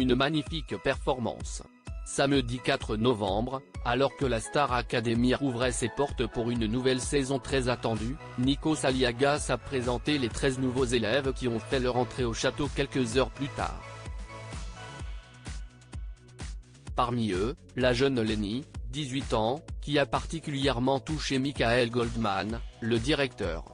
une magnifique performance. Samedi 4 novembre, alors que la Star Academy rouvrait ses portes pour une nouvelle saison très attendue, Nikos Aliagas a présenté les 13 nouveaux élèves qui ont fait leur entrée au château quelques heures plus tard. Parmi eux, la jeune Lenny, 18 ans, qui a particulièrement touché Michael Goldman, le directeur.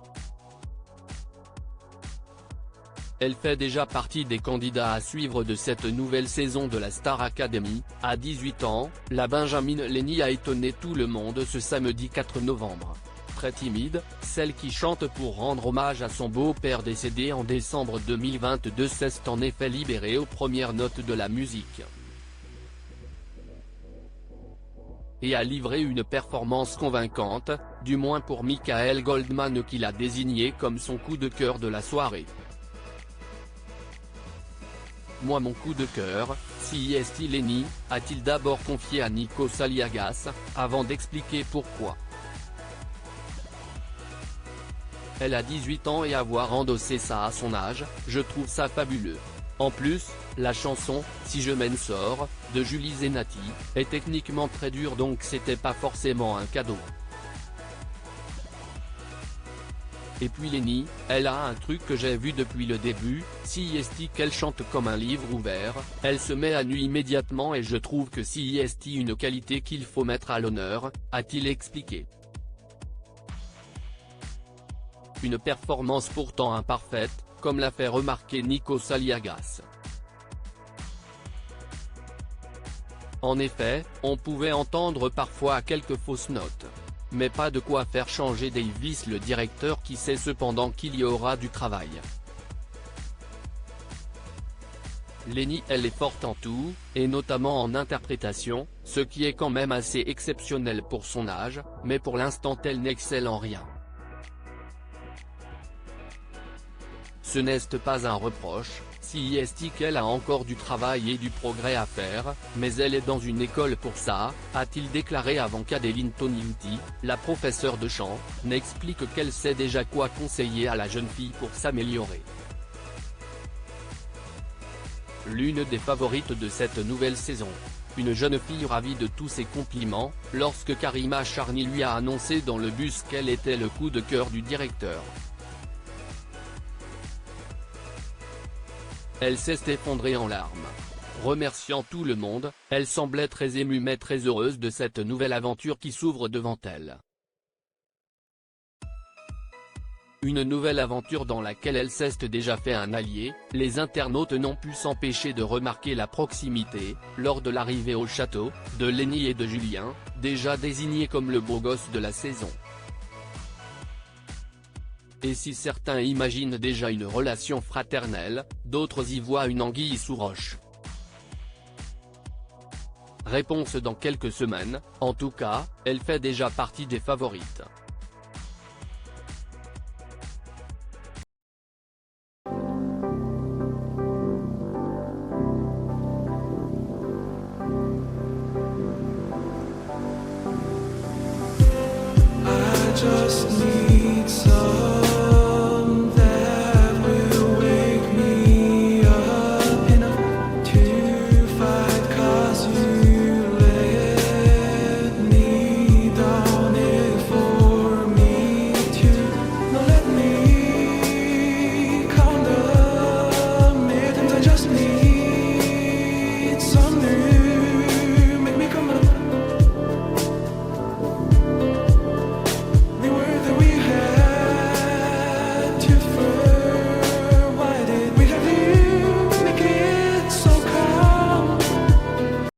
Elle fait déjà partie des candidats à suivre de cette nouvelle saison de la Star Academy. À 18 ans, la Benjamin Lenny a étonné tout le monde ce samedi 4 novembre. Très timide, celle qui chante pour rendre hommage à son beau-père décédé en décembre 2022 s'est en effet libérée aux premières notes de la musique. Et a livré une performance convaincante, du moins pour Michael Goldman qui l'a désigné comme son coup de cœur de la soirée. Moi mon coup de cœur, c'est Lenny, a-t-il d'abord confié à Nikos Aliagas, avant d'expliquer pourquoi. Elle a 18 ans et avoir endossé ça à son âge, je trouve ça fabuleux. En plus, la chanson « Si je m'en sors » de Julie Zenati, est techniquement très dure donc c'était pas forcément un cadeau. Et puis Lenny, elle a un truc que j'ai vu depuis le début, c'est qu'elle chante comme un livre ouvert, elle se met à nu immédiatement et je trouve que c'est une qualité qu'il faut mettre à l'honneur, a-t-il expliqué. Une performance pourtant imparfaite, comme l'a fait remarquer Nikos Aliagas. En effet, on pouvait entendre parfois quelques fausses notes. Mais pas de quoi faire changer Davis le directeur qui sait cependant qu'il y aura du travail. Lenny elle est forte en tout, et notamment en interprétation, ce qui est quand même assez exceptionnel pour son âge, mais pour l'instant elle n'excelle en rien. Ce n'est pas un reproche, c'est qu'elle a encore du travail et du progrès à faire, mais elle est dans une école pour ça, a-t-il déclaré avant qu'Adeline Toniutti, la professeure de chant, n'explique qu'elle sait déjà quoi conseiller à la jeune fille pour s'améliorer. L'une des favorites de cette nouvelle saison. Une jeune fille ravie de tous ses compliments, lorsque Karima Charny lui a annoncé dans le bus qu'elle était le coup de cœur du directeur. Elle s'est effondrée en larmes. Remerciant tout le monde, elle semblait très émue mais très heureuse de cette nouvelle aventure qui s'ouvre devant elle. Une nouvelle aventure dans laquelle elle s'est déjà fait un allié, les internautes n'ont pu s'empêcher de remarquer la proximité, lors de l'arrivée au château, de Lenny et de Julien, déjà désignés comme le beau gosse de la saison. Et si certains imaginent déjà une relation fraternelle, d'autres y voient une anguille sous roche. Réponse dans quelques semaines, en tout cas, elle fait déjà partie des favorites. I just need